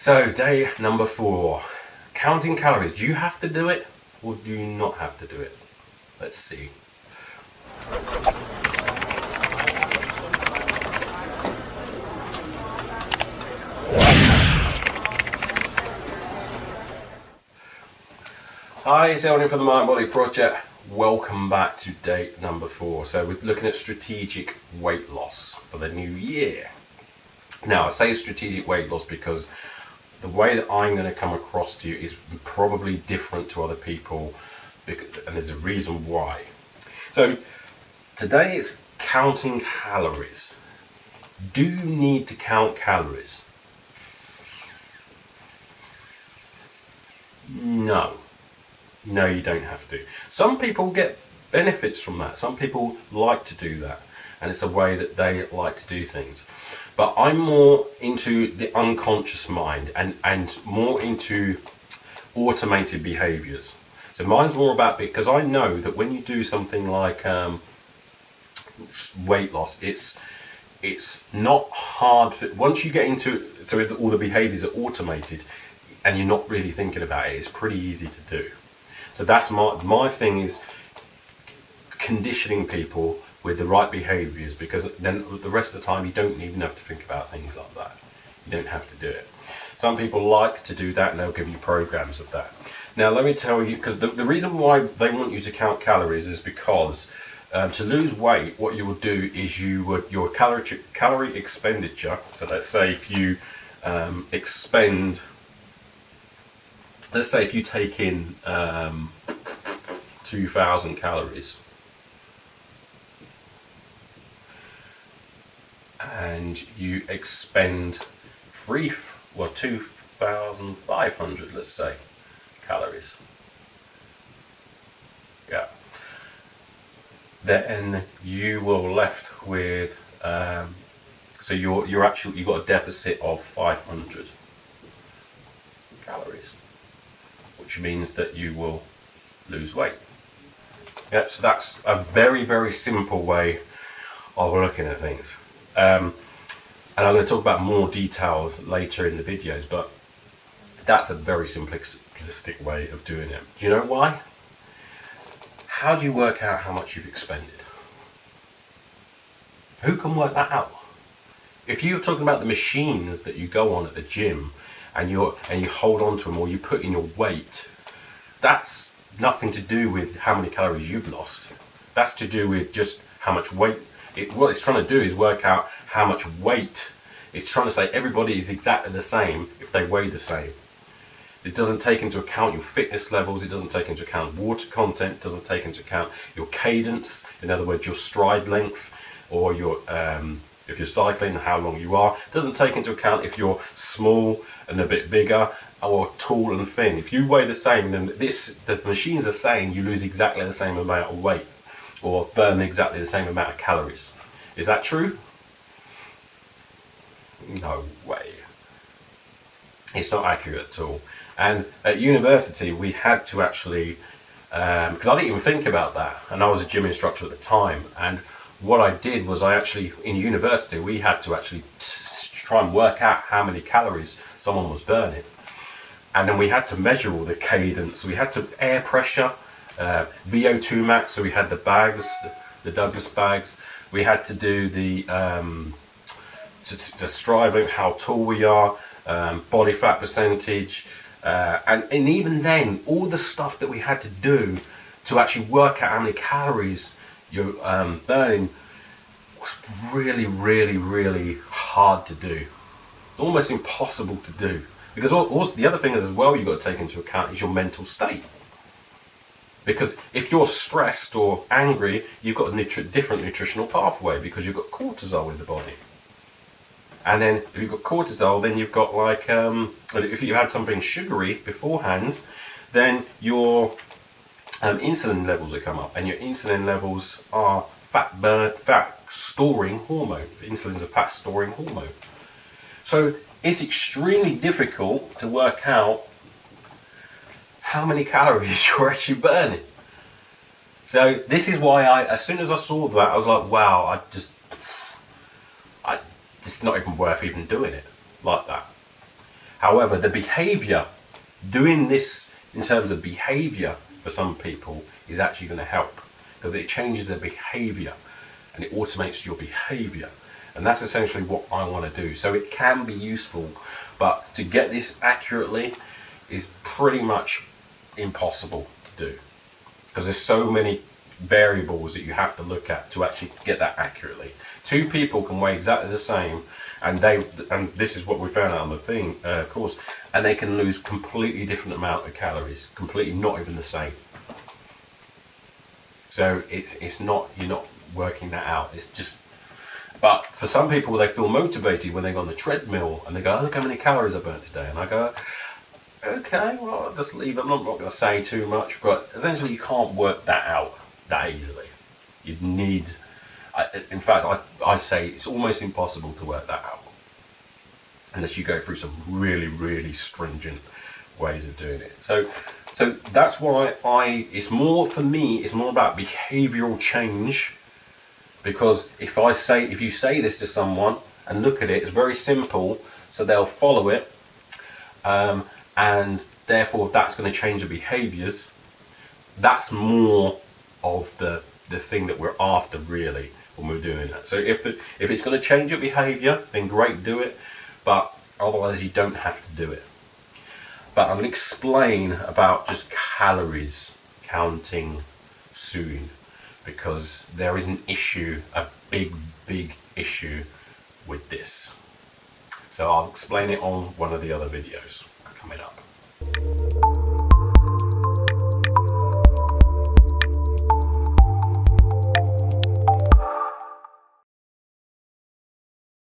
So day number 4, counting calories. Do you have to do it or do you not have to do it? Let's see. Hi, it's Elden from the MindBody Project. Welcome back to day number 4. So we're looking at strategic weight loss for the new year. Now I say strategic weight loss because the way that I'm going to come across to you is probably different to other people, and there's a reason why. So today is counting calories. Do you need to count calories? No, you don't have to. Some people get benefits from that. Some people like to do that, and it's a way that they like to do things. But I'm more into the unconscious mind and more into automated behaviors. So mine's more about, because I know that when you do something like weight loss, it's not hard once you get into, so all the behaviors are automated and you're not really thinking about it, it's pretty easy to do. So that's my thing, is conditioning people with the right behaviors, because then the rest of the time you don't even have to think about things like that. You don't have to do it. Some people like to do that and they'll give you programs of that. Now let me tell you, because the reason why they want you to count calories is because to lose weight, what you will do is your calorie expenditure. So let's say if you let's say if you take in 2,000 calories and you expend 2,500, let's say, calories. Yeah. Then you will left with so you've got a deficit of 500 calories, which means that you will lose weight. Yep, so that's a very, very simple way of looking at things. And I'm going to talk about more details later in the videos, but that's a very simplistic way of doing it. Do you know why? How do you work out how much you've expended? Who can work that out? If you're talking about the machines that you go on at the gym and you hold on to them, or you put in your weight, that's nothing to do with how many calories you've lost. That's to do with just how much weight. What it's trying to do is work out how much weight. It's trying to say everybody is exactly the same if they weigh the same. It doesn't take into account your fitness levels. It doesn't take into account water content. It doesn't take into account your cadence. In other words, your stride length, or your if you're cycling, how long you are. It doesn't take into account if you're small and a bit bigger, or tall and thin. If you weigh the same, then the machines are saying you lose exactly the same amount of weight, or burn exactly the same amount of calories. Is that true? No way. It's not accurate at all. And at university we had to actually, because I didn't even think about that, and I was a gym instructor at the time, and what I did was in university we had to actually try and work out how many calories someone was burning. And then we had to measure all the cadence. We had to air pressure, VO2 max, so we had the bags, the Douglas bags. We had to do the striving, how tall we are, body fat percentage, and even then, all the stuff that we had to do to actually work out how many calories you're burning was really, really, really hard to do. Almost impossible to do. Because also the other thing is as well you've got to take into account is your mental state. Because if you're stressed or angry, you've got a different nutritional pathway, because you've got cortisol in the body. And then if you've got cortisol, then you've got like, if you had something sugary beforehand, then your insulin levels will come up, and your insulin levels are fat storing hormone. Insulin is a fat storing hormone. So it's extremely difficult to work out how many calories you're actually burning. So this is why as soon as I saw that, I was like, wow, it's not even worth even doing it like that. However, the behavior, doing this in terms of behavior for some people is actually going to help, because it changes their behavior and it automates your behavior. And that's essentially what I want to do. So it can be useful, but to get this accurately is pretty much impossible to do, because there's so many variables that you have to look at to actually get that accurately. Two people can weigh exactly the same, and this is what we found out on the course, and they can lose completely different amount of calories, completely not even the same. So it's not, you're not working that out. It's just, but for some people, they feel motivated when they go on the treadmill and they go, oh, look how many calories I burnt today. And I go, okay, well, I'll just leave it. I'm not going to say too much, but essentially you can't work that out that easily. You'd need, in fact, I say it's almost impossible to work that out unless you go through some really, really stringent ways of doing it. So that's why it's more, for me, it's more about behavioral change. Because if you say this to someone and look at it, it's very simple, so they'll follow it, and therefore that's going to change the behaviors. That's more of the thing that we're after, really, when we're doing that. So if it's going to change your behavior, then great, do it, but otherwise you don't have to do it. But I'm going to explain about just calories counting soon, because there is an issue, a big issue with this. So I'll explain it on one of the other videos coming up.